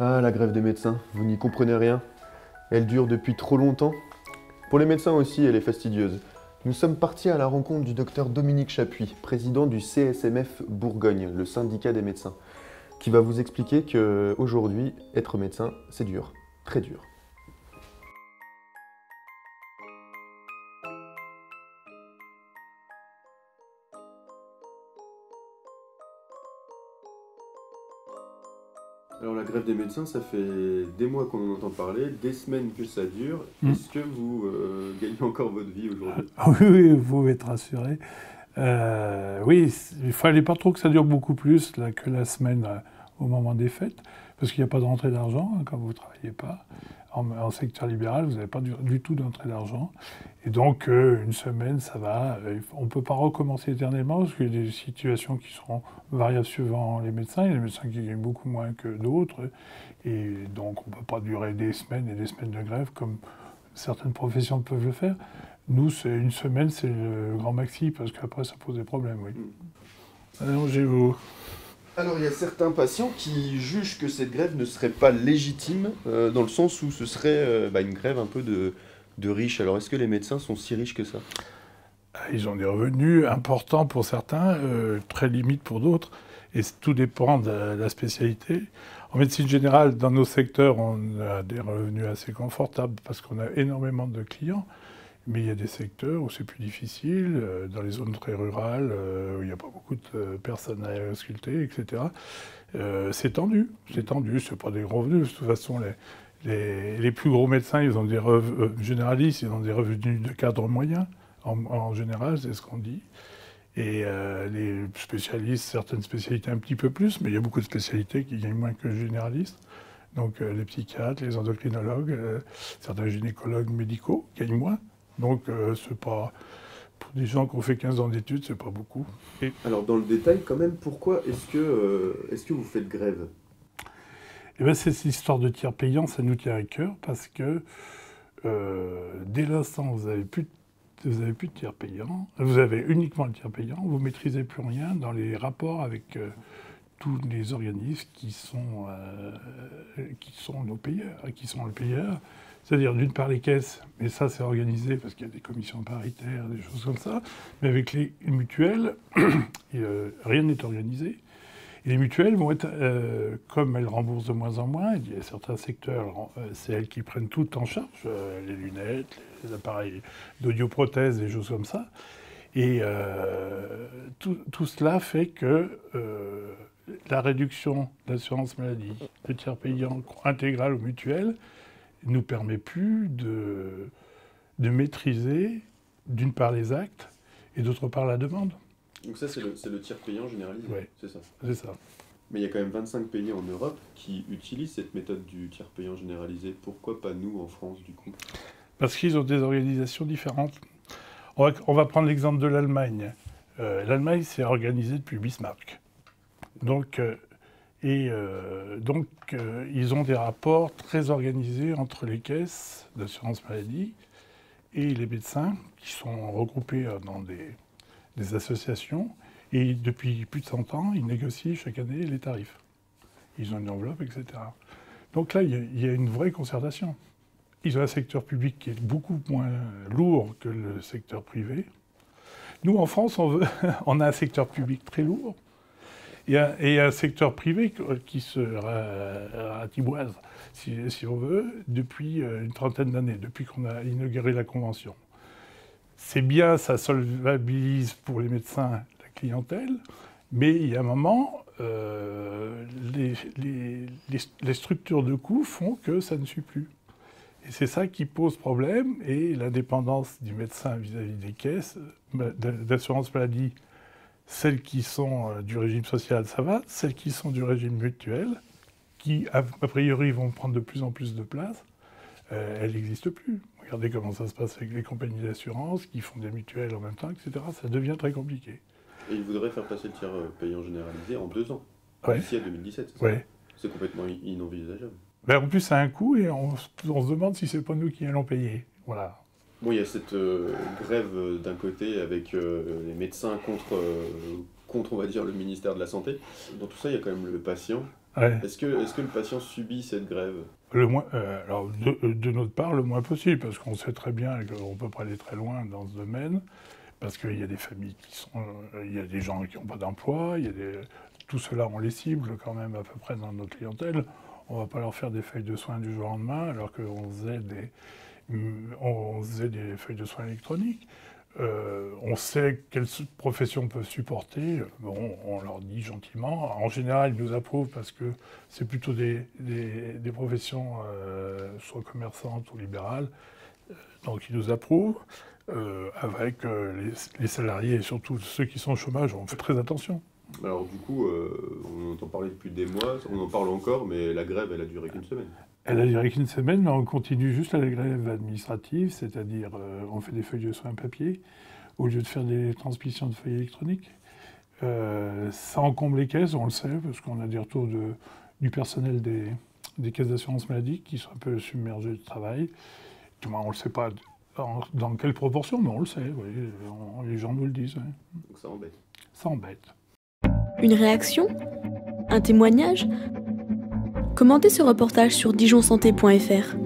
Ah, la grève des médecins, vous n'y comprenez rien. Elle dure depuis trop longtemps. Pour les médecins aussi, elle est fastidieuse. Nous sommes partis à la rencontre du docteur Dominique Chapuis, président du CSMF Bourgogne, le syndicat des médecins, qui va vous expliquer que aujourd'hui, être médecin, c'est dur, très dur. Alors la grève des médecins, ça fait des mois qu'on en entend parler, des semaines que ça dure. Est-ce que vous gagnez encore votre vie aujourd'hui? Ah oui, oui, vous pouvez être rassuré. Oui, il ne fallait pas trop que ça dure beaucoup plus là, que la semaine au moment des fêtes, parce qu'il n'y a pas de rentrée d'argent quand vous ne travaillez pas. En secteur libéral, vous n'avez pas du tout d'entrée d'argent. Et donc, une semaine, ça va. On ne peut pas recommencer éternellement, parce qu'il y a des situations qui seront variables suivant les médecins. Il y a des médecins qui gagnent beaucoup moins que d'autres. Et donc, on ne peut pas durer des semaines et des semaines de grève comme certaines professions peuvent le faire. Nous, c'est une semaine, c'est le grand maxi, parce qu'après, ça pose des problèmes, oui. Allongez-vous. Alors il y a certains patients qui jugent que cette grève ne serait pas légitime, dans le sens où ce serait une grève un peu de riches. Alors est-ce que les médecins sont si riches que ça? Ils ont des revenus importants pour certains, très limites pour d'autres, et tout dépend de la spécialité. En médecine générale, dans nos secteurs, on a des revenus assez confortables parce qu'on a énormément de clients, mais il y a des secteurs où c'est plus difficile, dans les zones très rurales, où il n'y a pas beaucoup de personnes à ausculter, etc. C'est tendu, c'est pas des gros revenus. De toute façon, les plus gros médecins, ils ont des généralistes, ils ont des revenus de cadre moyen. En général, c'est ce qu'on dit. Et les spécialistes, certaines spécialités un petit peu plus, mais il y a beaucoup de spécialités qui gagnent moins que les généralistes. Donc les psychiatres, les endocrinologues, certains gynécologues médicaux gagnent moins. Donc c'est pas... Pour des gens qui ont fait 15 ans d'études, c'est pas beaucoup. Alors dans le détail quand même, pourquoi est-ce que vous faites grève? Et bien cette histoire de tiers payant, ça nous tient à cœur parce que dès l'instant où vous n'avez plus de tiers payant, vous avez uniquement le tiers payant, vous ne maîtrisez plus rien dans les rapports avec tous les organismes qui sont nos payeurs, qui sont les payeurs. C'est-à-dire d'une part les caisses, mais ça c'est organisé parce qu'il y a des commissions paritaires, des choses comme ça, mais avec les mutuelles, rien n'est organisé. Et les mutuelles vont être, comme elles remboursent de moins en moins, il y a certains secteurs, c'est elles qui prennent tout en charge, les lunettes, les appareils d'audioprothèse, des choses comme ça. Et tout cela fait que la réduction d'assurance maladie, le tiers payant intégral ou mutuel, ne nous permet plus de maîtriser, d'une part, les actes et d'autre part, la demande. Donc ça c'est le tiers payant généralisé, Ouais. c'est ça. C'est ça. Mais il y a quand même 25 pays en Europe qui utilisent cette méthode du tiers payant généralisé. Pourquoi pas nous en France du coup? Parce qu'ils ont des organisations différentes. On va prendre l'exemple de l'Allemagne. L'Allemagne s'est organisée depuis Bismarck. Donc, ils ont des rapports très organisés entre les caisses d'assurance maladie et les médecins qui sont regroupés dans des associations. Et depuis plus de 100 ans, ils négocient chaque année les tarifs. Ils ont une enveloppe, etc. Donc là, il y a une vraie concertation. Ils ont un secteur public qui est beaucoup moins lourd que le secteur privé. Nous, en France, on a un secteur public très lourd et un secteur privé qui se ratiboise, si on veut, depuis une trentaine d'années, depuis qu'on a inauguré la Convention. C'est bien, ça solvabilise pour les médecins la clientèle, mais il y a un moment, les structures de coûts font que ça ne suit plus. Et c'est ça qui pose problème, et l'indépendance du médecin vis-à-vis des caisses d'assurance maladie, celles qui sont du régime social, ça va, celles qui sont du régime mutuel, qui a priori vont prendre de plus en plus de place, elles n'existent plus. Regardez comment ça se passe avec les compagnies d'assurance qui font des mutuelles en même temps, etc. Ça devient très compliqué. Et ils voudraient faire passer le tiers payant généralisé en 2 ans, Ouais. d'ici à 2017, c'est ça? Ouais. C'est complètement inenvisageable. Ben, en plus, ça a un coût et on se demande si c'est pas nous qui allons payer. Voilà. Bon, il y a cette grève d'un côté avec les médecins contre, on va dire, le ministère de la Santé. Dans tout ça, il y a quand même le patient. Ouais. Est-ce que le patient subit cette grève? Le moins, alors de notre part, le moins possible, parce qu'on sait très bien qu'on ne peut pas aller très loin dans ce domaine, parce qu'il y a des familles qui sont... il y a des gens qui n'ont pas d'emploi, tout cela, on les cible quand même à peu près dans notre clientèle. On ne va pas leur faire des feuilles de soins du jour au lendemain, alors qu'on faisait des feuilles de soins électroniques. On sait quelles professions peuvent supporter. Bon, on leur dit gentiment. En général, ils nous approuvent parce que c'est plutôt des professions soit commerçantes ou libérales. Donc ils nous approuvent. Avec les salariés et surtout ceux qui sont au chômage, on fait très attention. Alors du coup, on entend parler depuis des mois, on en parle encore, mais la grève, elle a duré qu'une semaine. Elle a duré qu'une semaine, mais on continue juste à la grève administrative, c'est-à-dire on fait des feuilles de soins papier au lieu de faire des transmissions de feuilles électroniques. Ça encombre les caisses, on le sait, parce qu'on a des retours du personnel des caisses d'assurance maladie qui sont un peu submergés de travail. Du moins, on ne le sait pas dans quelle proportion, mais on le sait, oui, les gens nous le disent. Oui. Donc ça embête. Ça embête. Une réaction? Un témoignage? Commentez ce reportage sur dijonsanté.fr.